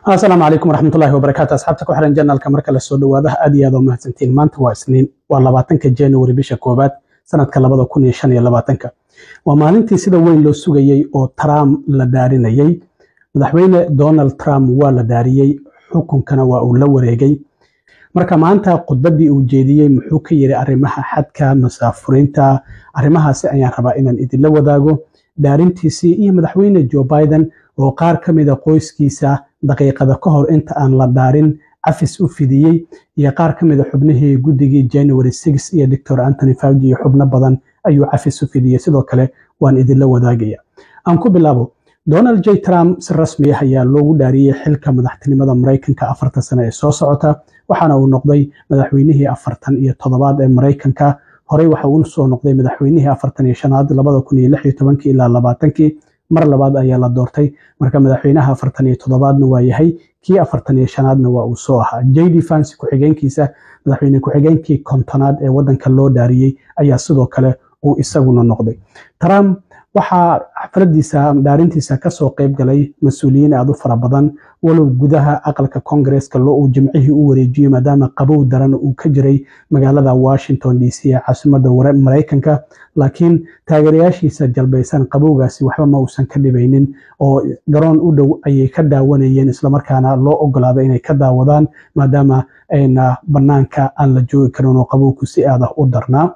السلام عليكم ورحمة الله وبركاته. أصحابتك وحرن جنال كمركز السود وهذا أدي هذا مهتمين مانت واسنين واللباتنك جانوري بيش كوبات سنة كلابا كوني شان يلباتنك ومالنتي سيدا وين لو سوغيي أو ترام لدارينيي مدحوينه دونالد ترام waa la daariyay xukunkana waa uu la wareegay marka maanta qodbadii uu jeediyay muxuu ka yiri arrimaha xadka masaafuriinta arrimahaasi ayaan rabaa inaan idin la wadaago daarintiisii iyo madaxweyne Joe Biden oo qaar kamid ah qoyskiisa daqiiqada ka hor inta aan la daarin afis u fidiyay iyo qaar kamid ah xubnihii guddigii January 6 iyo Dr. Anthony Fauci iyo xubno badan ayuu afis u fidiyay sidoo kale waan idin la wadaagaya aan ku bilaabo Donald J. Trump si rasmi ah ayaa loogu dhaariyay xilka madaxtinimada Mareykanka 4 sano ee soo socota waxaana uu noqday madaxweynihii 47 ee Mareykanka horey waxa uu soo noqday madaxweynihii 45aad 2016 ilaa 20 mar labaad ayaa la doortay marka madaxweynaha 47aadna waa yahay kii 45aadna waa uu soo ahaa JD Vance ku xigeenkiisa madaxweyne ku xigeenkii 50aad ee wadanka loo dhaariyay ayaa sidoo kale uu isaguna noqday Trump waxaa xafladiisa daarintiisa ka soo qayb galay mas'uuliyiin aad u fara badan walow gudaha aqalka Congress-ka loo uu jimcihii u wareejiyay maadaama qabow daran uu ka jiray magaalada Washington DC ee caasimadda Mareykanka laakiin taageerayaashiisa jalbaysan qabowgaasi waxba ma uusan ka dhibaynin oo garoon u dhow ayay ka daawanayeen isla markaana loo ogolaaday inay ka daawadaan maadaama ayna banaanka aan la joogi karin oo qabowku si aad ah u darnaa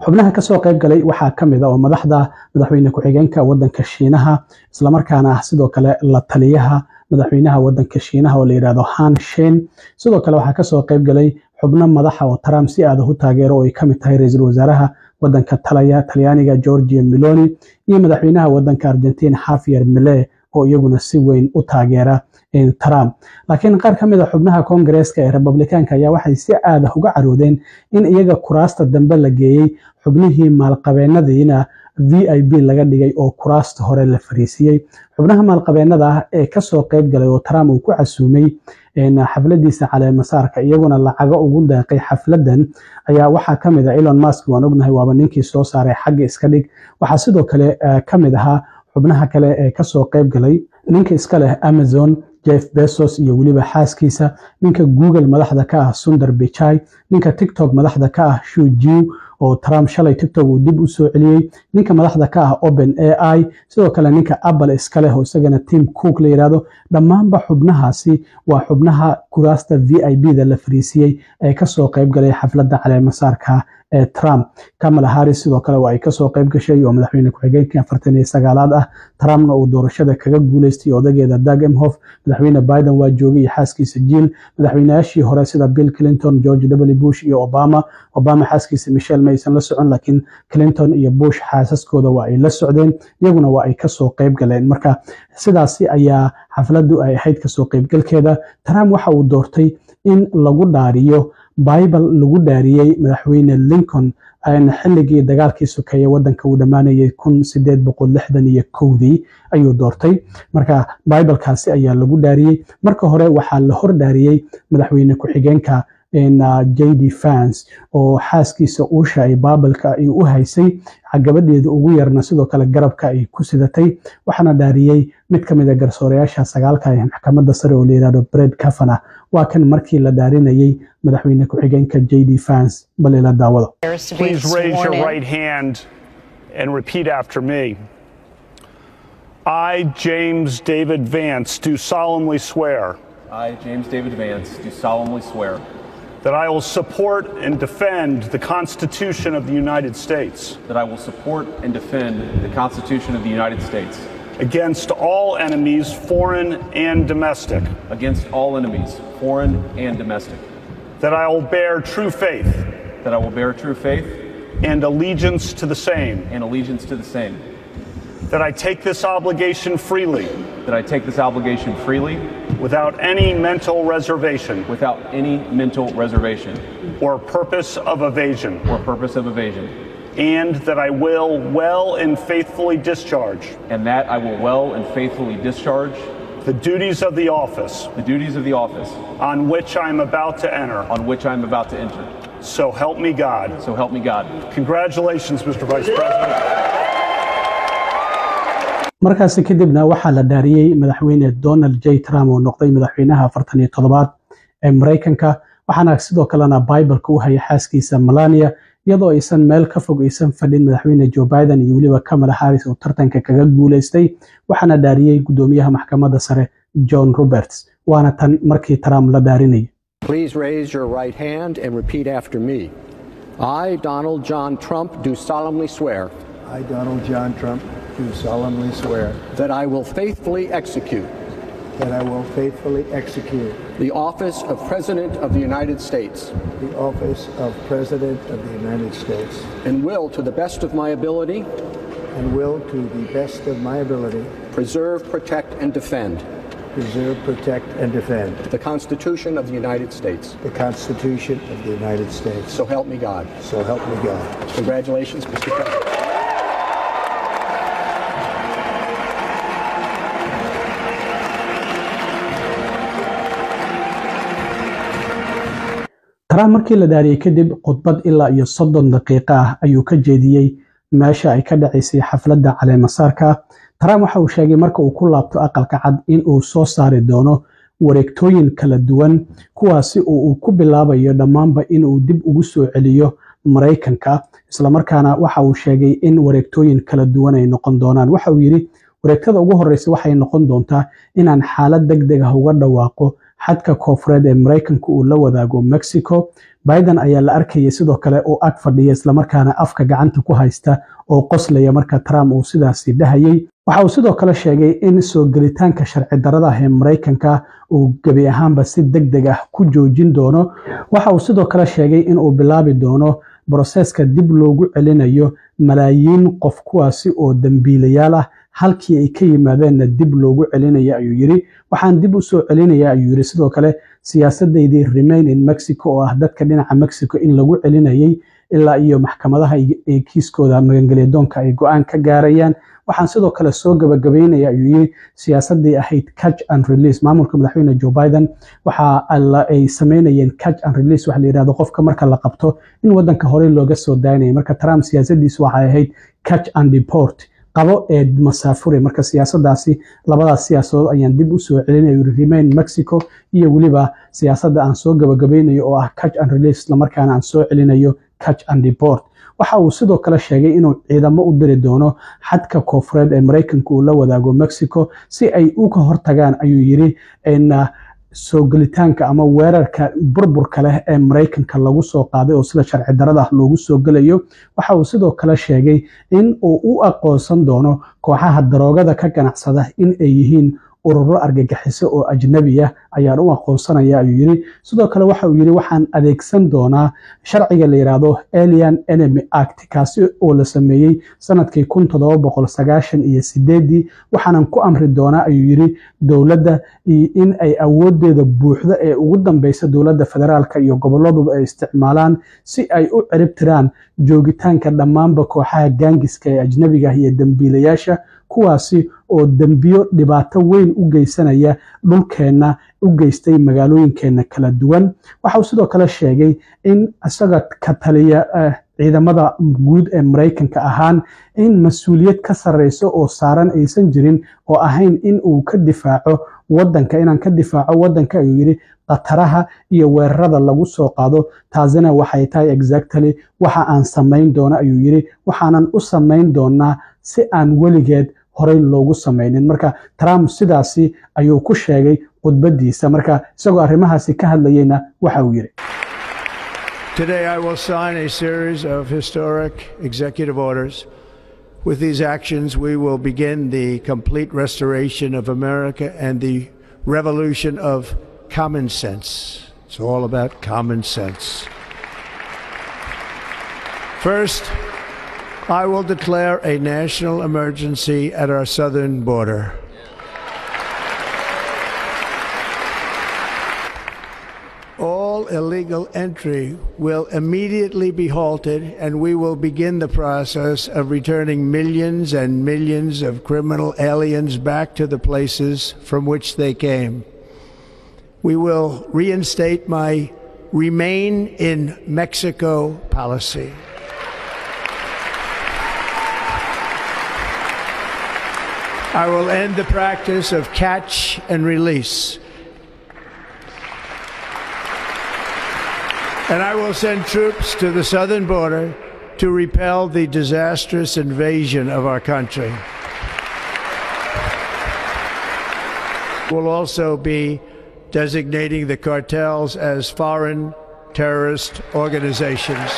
xubnaha ka soo qayb galay waxaa kamid ah oo madaxweyne ku xigeenka wadanka Shiinaha isla markaana ah sidoo kale la taliyaha madaxweynaha wadanka Shiinaha oo la yiraahdo Han Shen sidoo kale waxaa ka soo qayb galay xubno madaxa oo Trump si aad u taageero oo ay kamid tahay ra'iisul wasaaraha wadanka Talyaaniga Giorgia Meloni iyo madaxweynaha wadanka Argentina Javier Milei oo iyaguna si weyn u taageera Trump laakiin qaar kamid ah xubnaha Congress-ka ee Republican-ka ayaa waxay si aad ah uga caroodeen in iyaga kuraasta dambe la geeyay xubnihii maalqabeennadiina VIP laga dhigay oo kuraasta hore la fariisiyay xubnaha maalqabeennada ah ee ka soo qayb galay oo Trump uu ku casuumay xafladiisa caleemasaarka iyaguna lacaga ugu deeqay xafladan ayaa waxaa kamid ah Elon Musk waan ognahay waaba ninkii soo saaray xagga iska dhig waxaa sidoo kale kamid ahaa xubnaha kale ee ka soo qayb galay ninka iska leh Amazon Jeff Bezos iyo waliba xaaskiisa ninka Google madaxda ka ah Sundar Pichai ninka TikTok madaxda ka ah Xu Jiu oo Trump shalay TikTok uu dib u soo celiyay ninka madaxda ka ah OpenAI sidoo kale ninka Apple iska leh oo isagana Tim Cook la yiraahdo dhamaanba xubnahaasi waa xubnaha kuraasta VIP-da la fariisiyay ee ka soo qayb galay xafladda caleemasaarka ee Trump Kamala Harris sidoo kale waa ay ka soo qayb gashay oo madaxweyne ku xigeenka 49aad ah Trumpna uu doorashada kaga guuleystay odageeda Doug Emhoff madaxweyne Biden waa joogay xaaskiisa Jill madaxweynayaashii hore sida Bill Clinton George W Bush iyo Obama xaaskiisa Michelle maysan la socon laakiin Clinton iyo Bush xaasaskooda waa ay la socdeen iyaguna waa ay ka soo qayb galeen marka sidaasi ayaa xafladdu ay ahayd ka soo qayb galkeeda Trump waxa uu doortay in lagu dhaariyo Bible lagu dhaariyay madaxweyne Lincoln ayna xilligii dagaalkii sokeeye wadanka uu dhamaanayay 1861 ayuu doortay marka Bible-kaasi ayaa lagu dhaariyay marka hore waxaa la hor dhaariyay madaxweyne ku xigeenka JD Vance oo xaaskiisa uusha ay Bible-ka ay u haysay gabadheedu ugu yarna sidoo kale garabka ay ku sidatay waxaana dhaariyay mid kamid ah garsoorayaasha 9ka ee maxkamadda sare oo la yiraahdo Brett Kavanaugh waa kan markii la dhaarinayay madaxweyne ku xigeenka JD Vance bal ila daawada Please raise your right hand and repeat after me I James David Vance do solemnly swear James David Vance do solemnly swear that I will support and defend the Constitution of the United States. That I will support and defend the Constitution of the United States. Against all enemies, foreign and domestic. Against all enemies, foreign and domestic. That I will bear true faith. That I will bear true faith. And allegiance to the same. And allegiance to the same. That I take this obligation freely. That I take this obligation freely. Without any mental reservation. Without any mental reservation. Or purpose of evasion. Or purpose of evasion. And that I will well and faithfully discharge. And that I will well and faithfully discharge. The duties of the office. The duties of the office. On which I am about to enter. On which I am about to enter. So help me God. So help me God. Congratulations, Mr. Vice President. markaasi kadibna waxaa la dhaariyey madaxweyne Donald J Trump oo noqday madaxweynaha 47 ee Mareykanka waxaana sidoo kalena Bible-ka u hayay xaaskiisa Melania iyadoo aysan meel ka fog aysan fadhin madaxweyne Joe Biden iyo waliba Kamala Harris oo tartanka kaga guuleystay waxaana dhaariyey gudoomiyaha maxkamadda sare John Roberts waana tan markii Trump la dhaarinayay. Please raise your right hand and repeat after me. I, Donald John Trump, do solemnly swear. I, Donald John Trump, do solemnly swear. That I will faithfully execute. That I will faithfully execute. The office of President of the United States. The office of President of the United States. And will, to the best of my ability. And will, to the best of my ability. Preserve, protect, and defend. Preserve, protect, and defend. The Constitution of the United States. The Constitution of the United States. So help me God. So help me God. Congratulations, Mr. President. Trump markii la dhaariyay kadib khudbad ilaa iyo 30 daqiiqo ah ayuu ka jeediyey meesha ay ka dhacaysay xafladda caleemasaarka. Trump waxa uu sheegay marka uu ku laabto aqalka cad in uu soo saari doono wareegtooyin kala duwan kuwaasi oo uu ku bilaabayo dhammaanba in uu dib ugu soo celiyo Mareykanka isla markaana waxa uu sheegay in wareegtooyin kala duwan ay noqon doonaan. Waxa uu yiri wareegtada ugu horeysa waxay noqon doontaa inaan xaalad degdeg ah uga dhawaaqo xadka koonfureed ee Mareykanka uu la wadaago Mexico. Biden ayaa la arkayay sidoo kale oo ag fadhiya isla markaana afka gacanta ku haysta oo qoslaya marka Trump uu sidaasi dhahayay. Waxa uu sidoo kale sheegay in soo gelitaanka sharci darrada ah ee Mareykanka uu gabi ahaanba si degdeg ah ku joojin doono. Waxa uu sidoo kale sheegay in uu bilaabi doono boroseska dib loogu celinayo malaayiin qof kuwaasi oo dambiilayaal ah halkii ay ka yimaadeenna dib loogu celinaya ayuu yiri. waxaan dib u soo celinaya ayuu yiri sidoo kale siyaasadeedii remain in Mexico oo ah dadka dhinaca Mexico in lagu celinayay ilaa iyo maxkamadaha ay kiiskooda magangalyadoonka ay go'aan ka gaarayaan. waxaan sidoo kale soo gabagabeynaya ayuu yiri siyaasadii ahayd catch and release maamulka madaxweyne Joe Biden waxa ay sameynayeen catch and release waxa la yiraahdo qofka marka la qabto in wadanka hore looga soo daaynayo. marka Trump siyaasadiisu waxay ahayd catch and deport qabo ee masaafure. marka siyaasadaasi labadaas siyaasadood ayaan dib u soo celinayo remain Mexico iyo waliba siyaasadda aan soo gabagabeynayo oo ah catch and release la markaana aan soo celinayo catch and deport. waxa uu sidoo kale sheegay inuu ciidamo u diri doono xadka koonfureed ee Mareykanka uu la wadaago Mexico si ay u ka hortagaan ayuu yiri in soo gelitaanka ama weerarka burburka leh ee Mareykanka lagu soo qaaday oo sida sharci darrada loogu soo galayo. waxa uu sidoo kale sheegay in uu u aqoonsan doono kooxaha daroogada ka ganacsada in ay yihiin ururo argagixiso oo ajnabi ah ayaan u aqoonsanaya ayuu yiri. sidoo kale waxa uu yiri waxaan adeegsan doonaa sharciga la yiraahdo Alien Enemy Act kaasi oo la sameeyay sanadkii 1798 waxaanan ku amri doonaa ayuu yiri dawladda in ay awoodeeda buuxda ee ugu dambaysa dawladda federaalka iyo gobolladuba ay isticmaalaan si ay u ciribtiraan joogitaanka dhammaanba kooxaha gaangiska ee ajnabiga iyo dambiilayaasha kuwaasi oo dambiyo dhibaato weyn u geysanaya dhulkeena u geystay magaalooyinkeena kala duwan. waxa uu sidoo kale sheegay in asaga ka taliya ciidamada guud ee Mareykanka ahaan in mas'uuliyad ka sareyso oo saaran aysan jirin oo ahayn in uu ka difaaco wadanka inaan ka difaaco wadanka ayuu yiri qataraha iyo weerarada lagu soo qaado. taasina waxay tahay exactly waxa aan sameyn doono ayuu yiri waxaanan u sameyn doonaa si aan weligeed horey loogu sameynin. marka Trump sidaasi ayuu ku sheegay khudbadiisa marka isagoo arrimahaasi ka hadlayayna waxa uu yiri Today I will sign a series of historic executive orders. With these actions we will begin the complete restoration of America and the revolution of common sense. It's all about common sense. First, I will declare a national emergency at our southern border. All illegal entry will immediately be halted, and we will begin the process of returning millions and millions of criminal aliens back to the places from which they came. We will reinstate my Remain in Mexico policy. I will end the practice of catch and release. And I will send troops to the southern border to repel the disastrous invasion of our country. We'll also be designating the cartels as foreign terrorist organizations.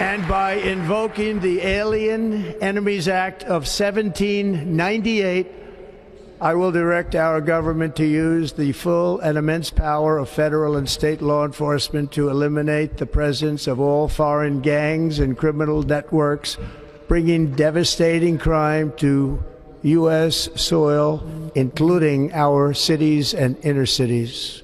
And by invoking the Alien Enemies Act of 1798, I will direct our government to use the full and immense power of federal and state law enforcement to eliminate the presence of all foreign gangs and criminal networks, bringing devastating crime to U.S. soil, including our cities and inner cities.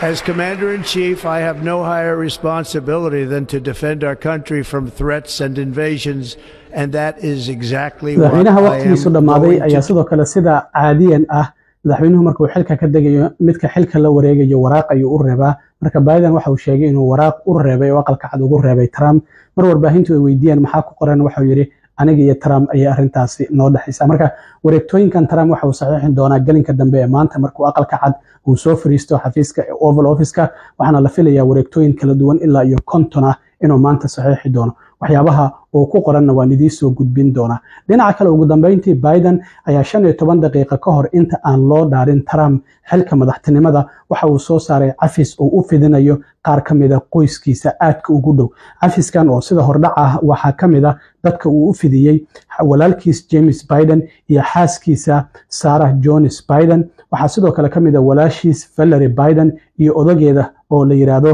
As Commander-in-Chief, I have no higher responsibility than to defend our country from threats and invasions, and that is exactly what I am going ayaa sidoo kale sida caadiyan ah madaxweynuhu markuu xilka ka degayo midka xilka la wareegayo waraaq ayuu u reebaa marka Biden waxa uu sheegay inuu waraaq u reebay oo aqalka cad ugu reebay Trump mar warbaahintu ay weydiiyeen maxaa ku qoran waxa uu yiri aniga iyo Trump ayaa arintaasi noo dhaxaysa marka wareegtooyinkan Trump waxa uu saxiixin doonaa galinka dambe ee maanta markuu aqalka cad uu soo fariisto xafiiska Oval Office-ka waxaana la filayaa wareegtooyin kala duwan ilaa iyo 50 ah inuu maanta saxiixi doono waxyaabaha oo ku qoranna waan idin soo gudbin doonaa dhinaca kale ugu dambeyntii Biden ayaa 15 daqiiqo ka hor inta aan loo dhaarin Trump xilka madaxtinimada waxa uu soo saaray cafis oo u fidinayo qaar kamid ah qoyskiisa aadka ugu dhow cafiskan oo sida hordhac ah waxa kamid ah dadka uu u fidiyay walaalkiis James Biden iyo xaaskiisa Sarah Jones Biden waxa sidoo kale kamid ah walaashiis Valerie Biden iyo odageeda oo la yiraahdo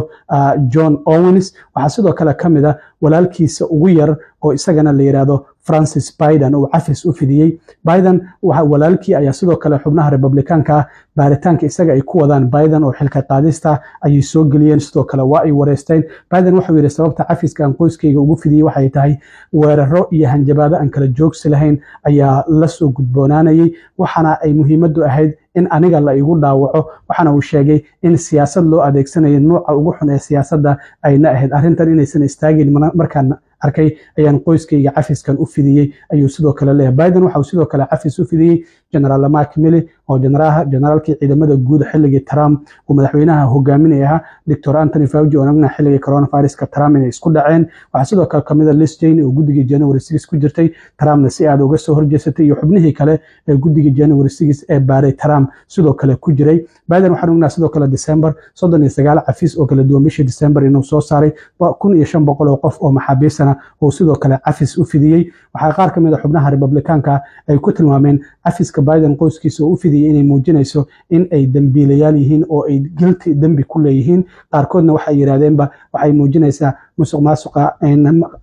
John Owens waxa sidoo kale kamid ah walaalkiisa ugu yar oo isagana la yiraahdo Francis Biden oo cafis u fidiyay Biden waxa walaalkii ayaa sidoo kale xubnaha Republicanka baaritaanka isaga ay ku wadaan Biden oo xilka qaadista ay soo galiyeen sidoo kale waa ay wareysteen Biden waxa uu yiri sababta cafiskan qoyskayga ugu fidiyay waxay tahay weeraro iyo hanjabaado aan kala joogsi lahayn ayaa la soo gudboonaanayay waxana ay muhiimadu ahayd in aniga la igu dhaawaco waxana uu sheegay in siyaasad loo adeegsanayo nooca ugu xun ee siyaasadda ayna ahayd arrintan inaysan istaagin markaan arkay ayaan qoyskayga cafiskan u fidiyay ayuu sidoo kale leeyahay Biden waxa uu sidoo kale cafis u fidiyay General Mark Milley oo generalkii ciidamada guud xilligii Trump oo madaxweynaha hogaaminaya Dr. Anthony Fauci oo nagna xilligii coronavirus-ka Trump inay isku dhaceen waxa sidoo kale kamid ah Liz Cheney oo guddiga January 6 ku jirtay Trumpna si aad uga soo horjeesatay iyo xubnihii kale ee guddiga January 6 ee baaray Trump sidoo kale ku jiray Biden waxa uu sidoo kale December 39 cafis oo kala duwan bishii December inuu soo saaray 1500 qof oo maxaabiisana oo sidoo kale cafis u fidiyay waxa qaar kamid ah xubnaha Republicanka ay ku tilmaameen cafiska Biden qoyskiisa oo u fidiyay inay muujinayso in ay dambiilayaal yihiin oo ay guilty dambi ku leeyihiin qaarkoodna waxa ay yiraahdeenba waxay muujinaysaa musuqmaasuqa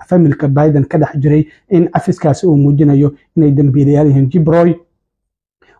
familka Biden ka dhex jiray in cafiskaasi uu muujinayo inay dambiilayaal yihiin Jim Roy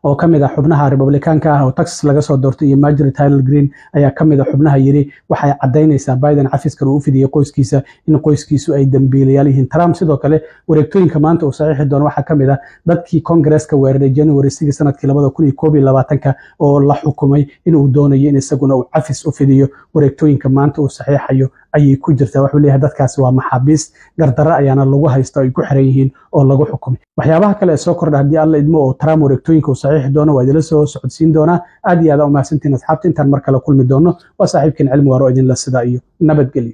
oo kamid ah xubnaha Republicanka ah oo Texas laga soo doortay iyo Marjorie Taylor Greene ayaa kamid ah xubnaha yiri waxay cadeynaysaa Biden cafiskan uu fidiyay qoyskiisa in qoyskiisu ay dambiilayaal yihiin Trump sidoo kale wareegtooyinka maanta uu saxiixi doono waxa kamid ah dadkii Congress-ka weeraray January 6 sanadkii 2021 oo la xukumay inuu doonayo in isaguna uu cafis u fidiyo wareegtooyinka maanta uu saxiixayo ayay ku jirtaa wuxuu leeyahay dadkaasi waa maxaabiis gardarro ayaana lagu haysto ay ku xiran yihiin oo lagu xukumay waxyaabaha kale ee soo kordha haddii alla idmo oo Trump wareegtooyinka uu saxiixi doono waa idila soo socodsiin doonaa aad iyo aad u mahadsantiin asxaabta intaan mar kale kulmi doono waa saaxiibkeen cilmi waaro idin la sida iyo nabadgelyo